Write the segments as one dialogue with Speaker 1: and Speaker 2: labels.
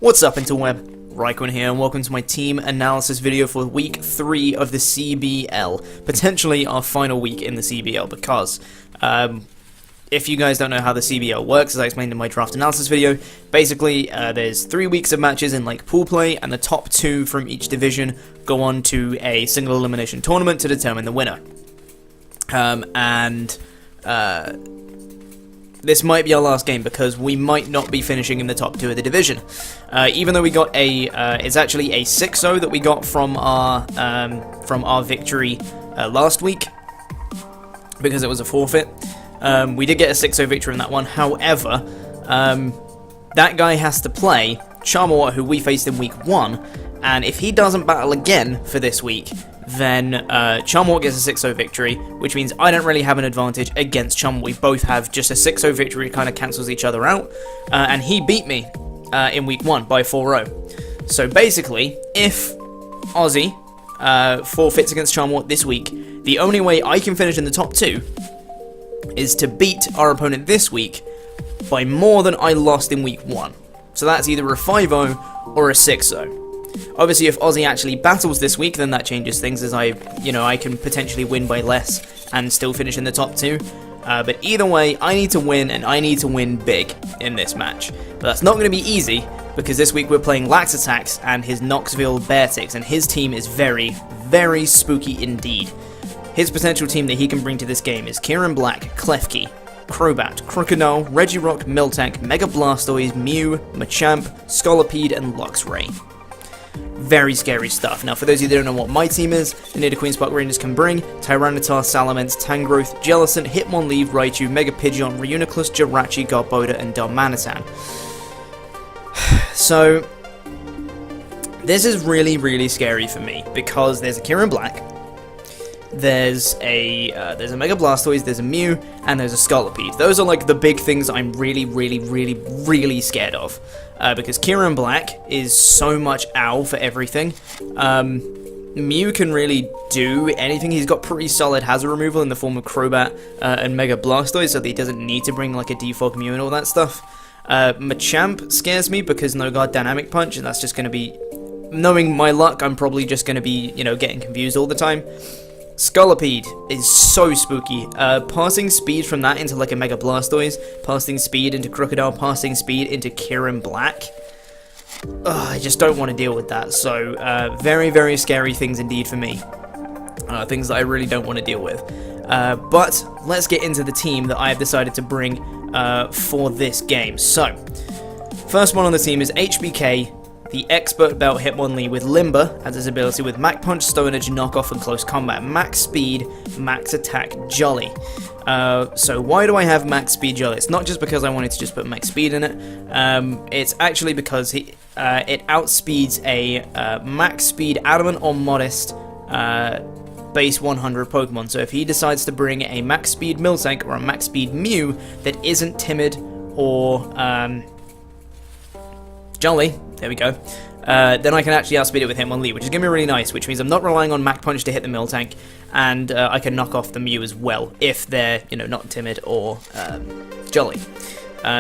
Speaker 1: What's up, Interweb? RhyQuinn here, and welcome to my team analysis video for week 3 of the CBL. Potentially our final week in the CBL, because if you guys don't know how the CBL works, as I explained in my draft analysis video, basically there's 3 weeks of matches in like pool play, and the top 2 from each division go on to a single elimination tournament to determine the winner. This might be our last game because we might not be finishing in the top 2 of the division. Even though we got it's actually a 6-0 that we got from our victory last week, because it was a forfeit. We did get a 6-0 victory in that one. However, that guy has to play Charmwater, who we faced in week 1, and if he doesn't battle again for this week, then Charmwater gets a 6-0 victory, which means I don't really have an advantage against Chum. We both have just a 6-0 victory, it kind of cancels each other out, and he beat me in week 1 by 4-0. So basically, if Aussie forfeits against Charmwater this week, the only way I can finish in the top 2 is to beat our opponent this week by more than I lost in week 1. So that's either a 5-0 or a 6-0. Obviously, if Aussie actually battles this week, then that changes things, as I can potentially win by less and still finish in the top 2. But either way, I need to win, and I need to win big in this match. But that's not going to be easy, because this week we're playing LaxAttax and his Knoxville Beartics, and his team is very, very spooky indeed. His potential team that he can bring to this game is Kieran Black, Klefki, Crobat, Crocodile, Regirock, Miltank, Mega Blastoise, Mew, Machamp, Scolipede, and Luxray. Very scary stuff. Now, for those of you that don't know what my team is, the Nidoqueen Spark Rangers can bring Tyranitar, Salamence, Tangrowth, Jellicent, Hitmonlee, Raichu, Mega Pidgeon, Reuniclus, Jirachi, Garbodor, and Darmanitan. So, this is really, really scary for me, because there's a Kieran Black, there's a Mega Blastoise, there's a Mew, and there's a Scolipede. Those are like the big things I'm really, really, really, really scared of. Because Kieran Black is so much ow for everything. Mew can really do anything. He's got pretty solid hazard removal in the form of Crobat and Mega Blastoise, so that he doesn't need to bring like a Defog Mew and all that stuff. Machamp scares me because No Guard Dynamic Punch, and that's just going to be, knowing my luck, I'm probably just going to be, getting confused all the time. Scolipede is so spooky. Passing speed from that into like a Mega Blastoise, passing speed into Crocodile, passing speed into Kieran Black. I just don't want to deal with that. So, very, very scary things indeed for me. Things that I really don't want to deal with. But let's get into the team that I have decided to bring for this game. So, first one on the team is HBK, the Expert Belt Hitmonlee with Limber as his ability with Mach Punch, Stone Edge, Knockoff, and Close Combat. Max Speed, Max Attack, Jolly. So why do I have Max Speed Jolly? It's not just because I wanted to just put Max Speed in it. It's actually because it outspeeds a Max Speed Adamant or Modest base 100 Pokemon. So if he decides to bring a Max Speed Miltank or a Max Speed Mew that isn't Timid or Jolly, there we go, then I can actually outspeed it with Hitmonlee, which is going to be really nice, which means I'm not relying on Mach Punch to hit the Miltank, and I can knock off the Mew as well, if they're, not Timid or Jolly.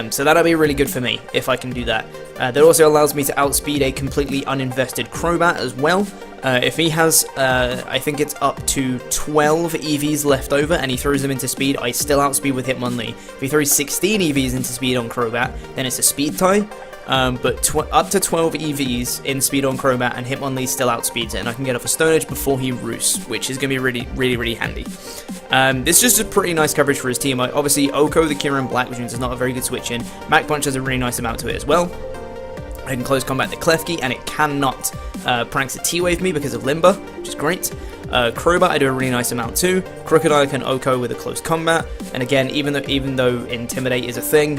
Speaker 1: So that'll be really good for me, if I can do that. That also allows me to outspeed a completely uninvested Crobat as well. If he has, I think it's up to 12 EVs left over, and he throws them into speed, I still outspeed with Hitmonlee. If he throws 16 EVs into speed on Crobat, then it's a speed tie. But up to 12 EVs in speed on Crobat, and Hitmonlee still outspeeds it, and I can get off a Stone Edge before he roosts, which is going to be really, really, really handy. This is just a pretty nice coverage for his team. Obviously, Oko, the Kieran Black, which means it's not a very good switch in. Mach Punch has a really nice amount to it as well. I can Close Combat the Klefki, and it cannot pranks a T-Wave me because of Limber, which is great. Crobat, I do a really nice amount too. Crocodile can Oko with a Close Combat, and again, even though Intimidate is a thing,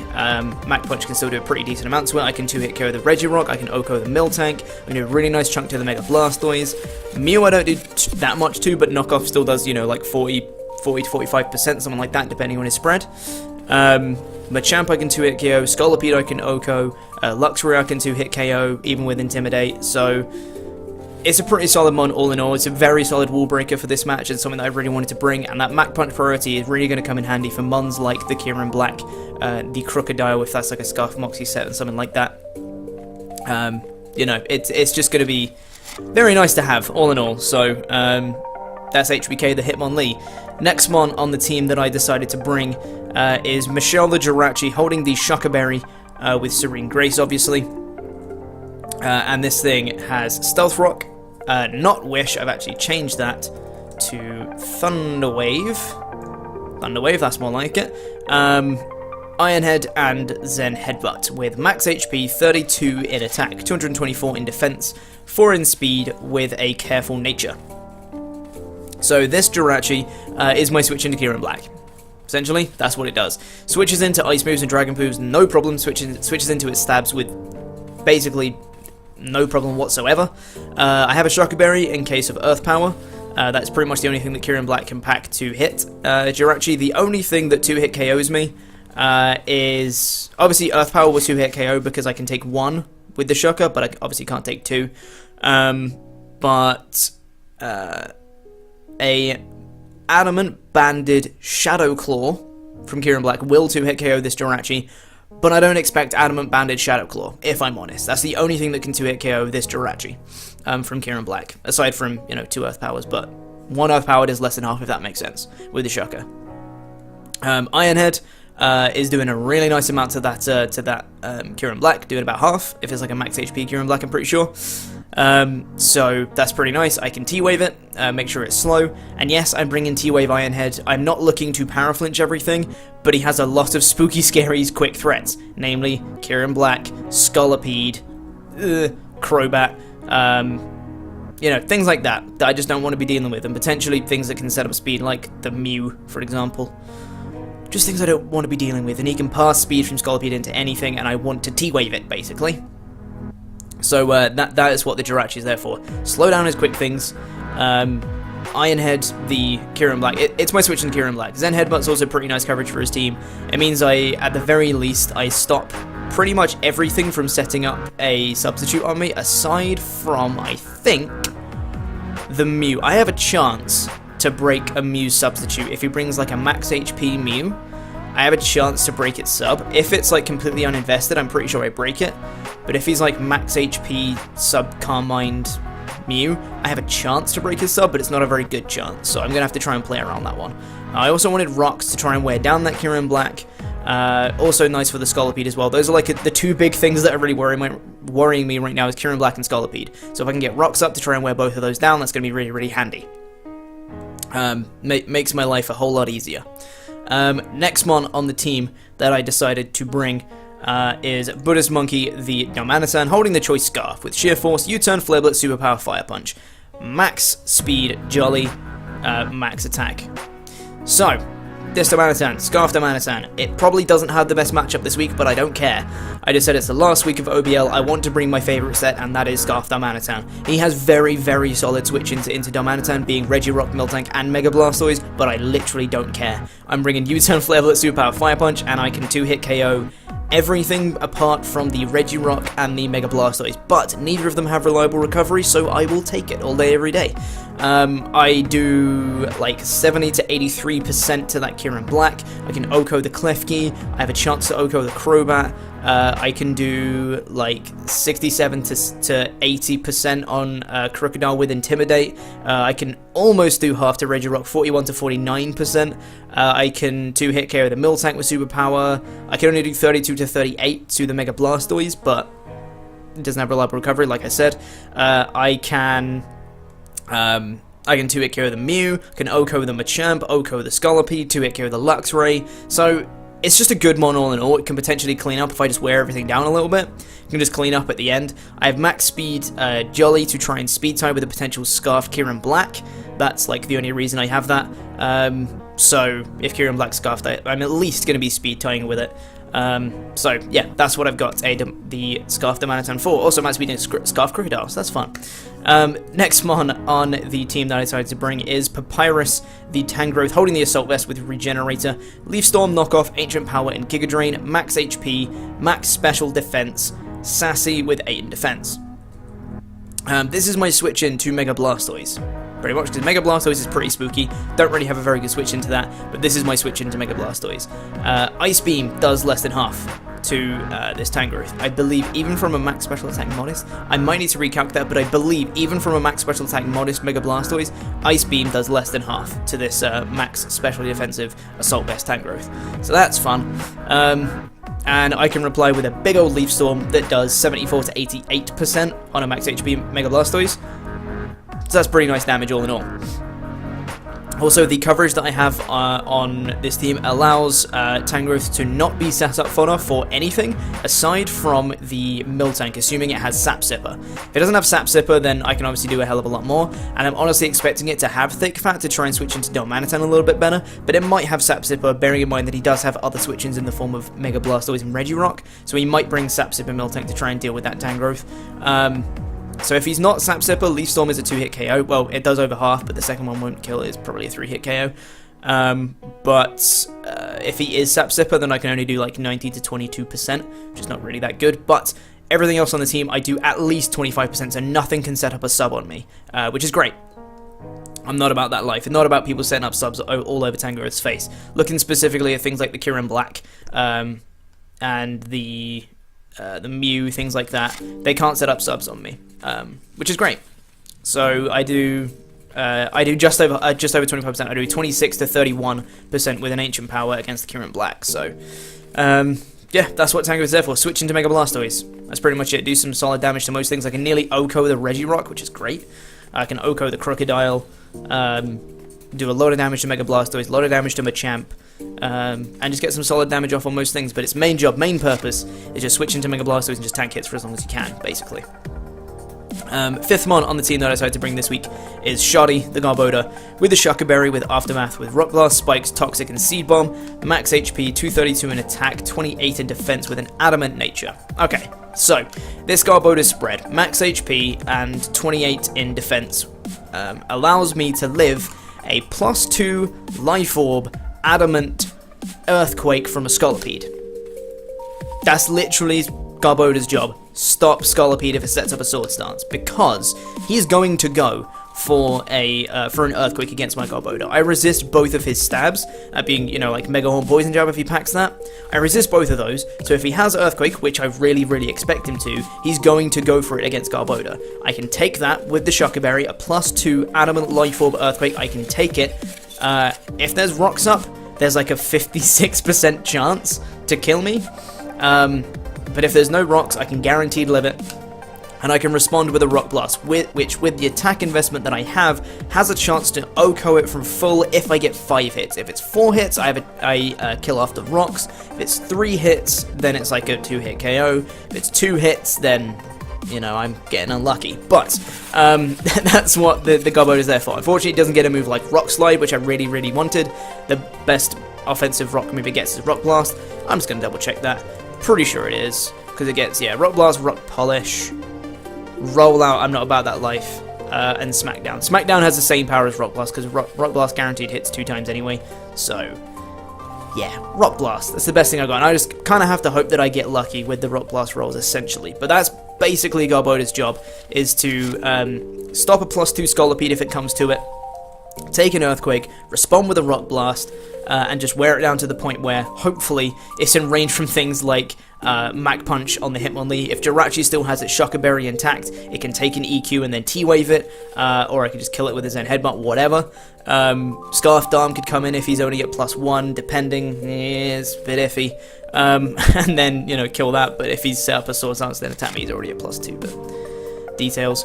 Speaker 1: Mach Punch can still do a pretty decent amount to it. I can 2-hit KO the Regirock, I can Oko the Miltank, I can do a really nice chunk to the Mega Blastoise. Mew I don't do that much to, but Knockoff still does, like 40 to 45%, something like that, depending on his spread. Machamp I can 2-hit KO, Scolipede I can Oko, Luxray I can 2-hit KO, even with Intimidate, so it's a pretty solid mon all in all. It's a very solid wall breaker for this match, and something that I really wanted to bring, and that Mach Punch priority is really going to come in handy for mons like the Kieran Black, the Crocodile, if that's like a Scarf Moxie set and something like that. You know, it's just going to be very nice to have, all in all. So, that's HBK, the Hitmonlee. Next mon on the team that I decided to bring is Michelle the Jirachi, holding the Shuckerberry with Serene Grace, obviously. And this thing has Stealth Rock, not Wish. I've actually changed that to Thunder Wave. Thunder Wave, that's more like it. Iron Head and Zen Headbutt with max HP, 32 in attack, 224 in defense, 4 in speed with a careful nature. So this Jirachi is my switch into Kieran Black. Essentially, that's what it does. Switches into Ice Moves and Dragon Moves, no problem. Switches into its stabs with basically no problem whatsoever. I have a Shuckerberry in case of Earth Power. That's pretty much the only thing that Kieran Black can pack to hit Jirachi. The only thing that 2-hit KOs me is... Obviously, Earth Power will 2-hit KO because I can take 1 with the Shucker, but I obviously can't take 2. A Adamant Banded Shadow Claw from Kieran Black will 2-hit KO this Jirachi, but I don't expect Adamant Banded Shadow Claw, if I'm honest. That's the only thing that can 2-hit KO this Jirachi from Kieran Black, aside from, you know, 2 Earth Powers, but 1 Earth Power is less than half, if that makes sense, with the Shucker. Ironhead is doing a really nice amount to that Kieran Black, doing about half, if it's like a max HP Kieran Black, I'm pretty sure. So that's pretty nice. I can T-Wave it, make sure it's slow, and yes, I'm bringing T-Wave Ironhead. I'm not looking to power flinch everything, but he has a lot of spooky, scary, quick threats, namely Kieran Black, Scolipede, Crobat, you know, things like that I just don't want to be dealing with, and potentially things that can set up speed, like the Mew, for example. Just things I don't want to be dealing with, and he can pass speed from Scolipede into anything, and I want to T-Wave it, basically. So that is what the Jirachi is there for. Slow down his quick things. Ironhead, the Kieran Black. It's my switch in Kieran Black. Zen Headbutt's also pretty nice coverage for his team. It means at the very least, I stop pretty much everything from setting up a substitute on me, aside from, I think, the Mew. I have a chance to break a Mew substitute if he brings like a max HP Mew. I have a chance to break its sub. If it's like completely uninvested, I'm pretty sure I break it. But if he's like max HP sub Carmined Mew, I have a chance to break his sub, but it's not a very good chance. So I'm going to have to try and play around that one. I also wanted Rocks to try and wear down that Kieran Black. Also nice for the Scolipede as well. Those are like the 2 big things that are really worrying me right now is Kieran Black and Scolipede. So if I can get Rocks up to try and wear both of those down, that's going to be really, really handy. Makes my life a whole lot easier. Next mon on the team that I decided to bring is Buddhist Monkey, the Yamanasan, holding the Choice Scarf with Sheer Force, U-Turn, Flare Blitz, Superpower, Fire Punch. Max Speed, Jolly, Max Attack. So, this Yamanasan, Scarf Yamanasan, it probably doesn't have the best matchup this week, but I don't care. I just said it's the last week of OBL, I want to bring my favourite set, and that is Scarf Yamanasan. He has very, very solid switch into Yamanasan, being Regirock, Miltank, and Mega Blastoise, but I literally don't care. I'm bringing U-Turn, Flare Blitz, Superpower, Fire Punch, and I can 2-hit KO everything apart from the Regirock and the Mega Blastoise, but neither of them have reliable recovery, so I will take it all day, every day. I do like 70 to 83% to that Kieran Black. I can Oko the Klefki. I have a chance to Oko the Crobat. I can do like 67 to 80% on Crocodile with Intimidate. I can almost do half to Regirock, 41 to 49%. I can 2-hit KO the Miltank with Superpower. I can only do 32 to 38 to the Mega Blastoise, but it doesn't have reliable recovery, like I said. I can 2-hit KO the Mew, can Oko the Machamp, Oko the Scolipede, 2-hit KO the Luxray. So it's just a good mon all in all. It can potentially clean up if I just wear everything down a little bit. You can just clean up at the end. I have max speed Jolly to try and speed tie with a potential Scarf Kieran Black. That's like the only reason I have that. So if Kieran Black Scarfed, I'm at least going to be speed tying with it. So yeah, that's what I've got the Scarf Yamanasan for. Also max speed Scarf Crocodile, so that's fun. Next mon on the team that I decided to bring is Papyrus, the Tangrowth, holding the Assault Vest with Regenerator, Leaf Storm, Knockoff, Ancient Power, and Giga Drain, max HP, max Special Defense, Sassy with 8 in Defense. This is my switch in to Mega Blastoise, pretty much, because Mega Blastoise is pretty spooky. Don't really have a very good switch into that, but this is my switch into Mega Blastoise. Ice Beam does less than half. to this Tangrowth. I believe even from a max special attack modest, I might need to recalculate that, but I believe even from a max special attack modest Mega Blastoise, Ice Beam does less than half to this max specially defensive Assault Vest Tangrowth. So that's fun. And I can reply with a big old Leaf Storm that does 74 to 88% on a max HP Mega Blastoise. So that's pretty nice damage all in all. Also, the coverage that I have on this team allows Tangrowth to not be set up fodder for anything aside from the Miltank, assuming it has Sap Sipper. If it doesn't have Sap Sipper, then I can obviously do a hell of a lot more, and I'm honestly expecting it to have Thick Fat to try and switch into Darmanitan a little bit better, but it might have Sap Sipper, bearing in mind that he does have other switch-ins in the form of Mega Blastoise and Regirock, so he might bring Sap Sipper Miltank to try and deal with that Tangrowth. So if he's not Sap Sipper, Leaf Storm is a 2-hit KO. Well, it does over half, but the second one won't kill. It's probably a 3-hit KO. But if he is Sap Sipper, then I can only do like 90 to 22%, which is not really that good. But everything else on the team, I do at least 25%, so nothing can set up a sub on me, which is great. I'm not about that life. It's not about people setting up subs all over Tangrowth's face. Looking specifically at things like the Kyurem Black and the Mew, things like that, they can't set up subs on me, which is great. So I do just over 25%. I do 26 to 31% with an Ancient Power against the Kyurem Black. So yeah, that's what Tangrowth is there for. Switch into Mega Blastoise. That's pretty much it. Do some solid damage to most things. I can nearly OHKO the Regirock, which is great. I can OHKO the Crocodile. Do a lot of damage to Mega Blastoise, a lot of damage to Machamp, and just get some solid damage off on most things, but its main purpose is just switch into Mega Blastoise and just tank hits for as long as you can, basically. Fifth mon on the team that I decided to bring this week is Shoddy, the Garbodor, with the Shucker Berry, with Aftermath, with Rock Blast, Spikes, Toxic, and Seed Bomb, max HP, 232 in attack, 28 in defense, with an Adamant nature. Okay, so, this Garbodor spread, max HP and 28 in defense, allows me to live a +2 Life Orb Adamant Earthquake from a Scolipede. That's literally Garbodor's job. Stop Scolipede if it sets up a Sword Stance, because he's going to go for an Earthquake against my Garbodor. I resist both of his stabs, being, you know, like Mega Horn Poison Jab if he packs that. I resist both of those, so if he has Earthquake, which I really expect him to, he's going to go for it against Garbodor. I can take that with the Shucker Berry, a +2 Adamant Life Orb Earthquake, I can take it. If there's rocks up, there's like a 56% chance to kill me. But if there's no rocks, I can guaranteed live it. And I can respond with a Rock Blast, which with the attack investment that I have, has a chance to OHKO it from full if I get 5 hits. If it's 4 hits, I kill off the rocks. If it's 3 hits, then it's like a 2-hit KO. If it's 2 hits, then, you know, I'm getting unlucky. But that's what the Garbodor is there for. Unfortunately, it doesn't get a move like Rock Slide, which I really wanted. The best offensive rock move it gets is Rock Blast. I'm just going to double check that. Pretty sure it is, because it gets, yeah, Rock Blast, Rock Polish, Roll Out, I'm not about that life, and Smackdown. Smackdown has the same power as Rock Blast, because Rock Blast guaranteed hits 2 times anyway, so, yeah, Rock Blast, that's the best thing I got, and I just kind of have to hope that I get lucky with the Rock Blast rolls, essentially, but that's basically Garbodor's job, is to stop a +2 Scolipede if it comes to it, take an Earthquake, respond with a Rock Blast, and just wear it down to the point where, hopefully, it's in range from things like Mach Punch on the Hitmonlee. If Jirachi still has its Shucker Berry intact, it can take an EQ and then T-Wave it, or I can just kill it with his own Headbutt, whatever. Scarf Dharm could come in if he's only at +1, depending, it's a bit iffy. And then, you know, kill that, but if he's set up a Sword Stance, then attack me, he's already at +2, but details.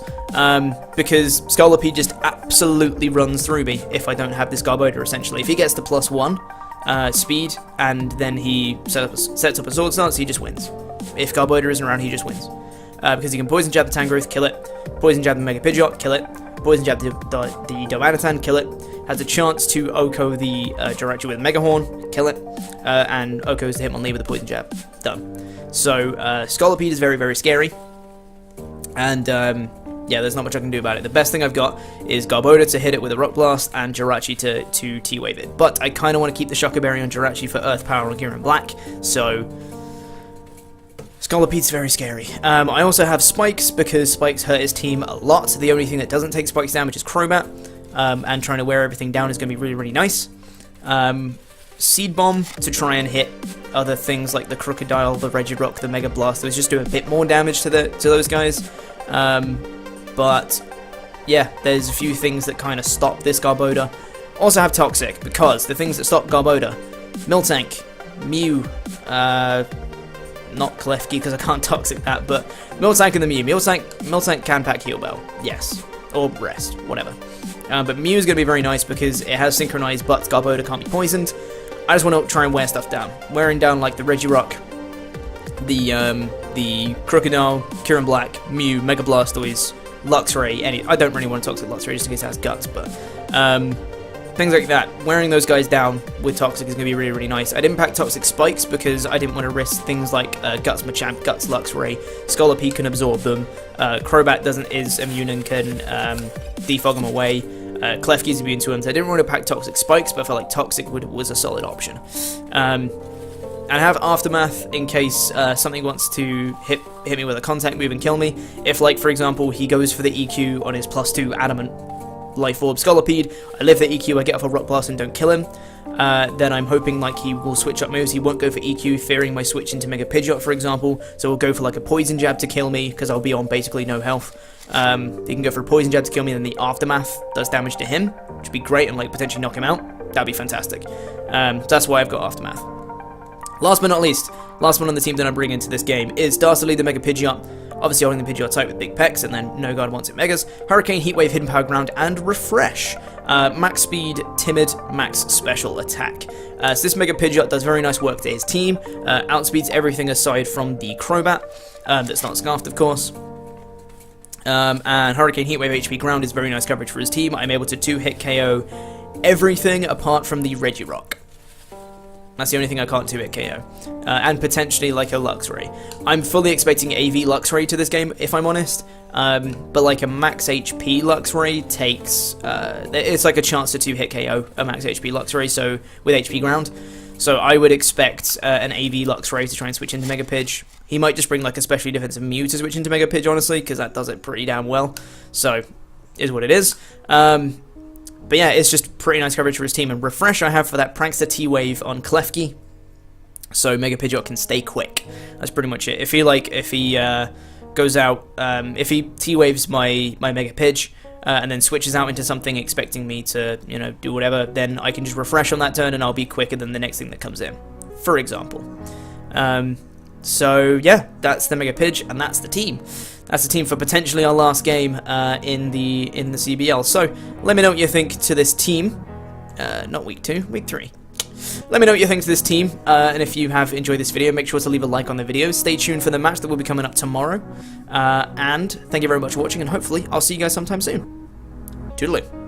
Speaker 1: Because Scolipede just absolutely runs through me if I don't have this Garbodor, essentially. If he gets to +1 speed, and then he sets up a Sword Stance, he just wins. If Garbodor isn't around, he just wins. Because he can Poison Jab the Tangrowth, kill it. Poison Jab the Mega Pidgeot, kill it. Poison Jab the Darmanitan, kill it. Has a chance to OHKO the Jirachi with Mega Horn, kill it. And OHKOs the Hitmonlee with a Poison Jab. Done. So, Scolipede is very scary. And, yeah, there's not much I can do about it. The best thing I've got is Garbodor to hit it with a Rock Blast and Jirachi to T-Wave it. But I kind of want to keep the Shucker Berry on Jirachi for Earth Power on Kyurem Black, so Scolipede's very scary. I also have Spikes, because Spikes hurt his team a lot. The only thing that doesn't take Spikes damage is Crobat, and trying to wear everything down is going to be really nice. Seed Bomb to try and hit other things like the Crocodile, the Regirock, the Mega Blasters, just do a bit more damage to those guys. But yeah, there's a few things that kind of stop this Garbodor. Also have Toxic, because the things that stop Garbodor: Miltank, Mew, not Klefki because I can't Toxic that, but Miltank and the Mew. Miltank can pack Heal Bell, yes, or Rest, whatever. But Mew is going to be very nice because it has Synchronized, but Garbodor can't be poisoned. I just want to try and wear stuff down. Wearing down like the Regirock, the Crocodile, Kieran Black, Mew, Mega Blastoise, Luxray, I don't really want to Toxic Luxray just in case it has Guts, but things like that. Wearing those guys down with Toxic is going to be really, really nice. I didn't pack Toxic Spikes because I didn't want to risk things like Guts Machamp, Guts Luxray, Scolipede can absorb them, Crobat is immune and can defog them away, Klefki's immune to them, so I didn't want to pack Toxic Spikes, but I felt like Toxic was a solid option. And I have Aftermath in case something wants to hit me with a contact move and kill me. If, like, for example, he goes for the EQ on his +2 Adamant Life Orb Scolipede, I live the EQ, I get off a Rock Blast and don't kill him, then I'm hoping like he will switch up moves. He won't go for EQ, fearing my switch into Mega Pidgeot, for example, so he'll go for like a Poison Jab to kill me, because I'll be on basically no health. He can go for a Poison Jab to kill me, and then the Aftermath does damage to him, which would be great, and like potentially knock him out. That'd be fantastic. That's why I've got Aftermath. Last but not least, last one on the team that I'm bringing into this game is Darcy the Mega Pidgeot. Obviously holding the Pidgeot type with big pecs, and then No God wants it Megas. Hurricane, Heat Wave, Hidden Power Ground, and Refresh. Max Speed, Timid, Max Special Attack. So this Mega Pidgeot does very nice work to his team. Outspeeds everything aside from the Crobat. That's not Scarfed, of course. And Hurricane, Heat Wave, HP Ground is very nice coverage for his team. I'm able to 2-hit KO everything apart from the Regirock. That's the only thing I can't 2-hit KO. And potentially like a Luxray. I'm fully expecting AV Luxray to this game, if I'm honest. But like a max HP Luxray takes... it's like a chance to 2-hit KO a max HP Luxray, so with HP Ground. So I would expect an AV Luxray to try and switch into Mega Pidge. He might just bring like a specially defensive Mew to switch into Mega Pidge, honestly, because that does it pretty damn well. So, is what it is. But yeah, it's just pretty nice coverage for his team. And Refresh I have for that Prankster T-Wave on Klefki, so Mega Pidgeot can stay quick. That's pretty much it. If he goes out, if he T-Waves my Mega Pidge, and then switches out into something expecting me to, you know, do whatever, then I can just Refresh on that turn and I'll be quicker than the next thing that comes in, for example. So yeah, that's the Mega Pidge, and that's the team. That's the team for potentially our last game in the CBL. So let me know what you think to this team. Not week 2, week 3. Let me know what you think to this team, and if you have enjoyed this video, make sure to leave a like on the video. Stay tuned for the match that will be coming up tomorrow. And thank you very much for watching, and hopefully I'll see you guys sometime soon. Toodaloo.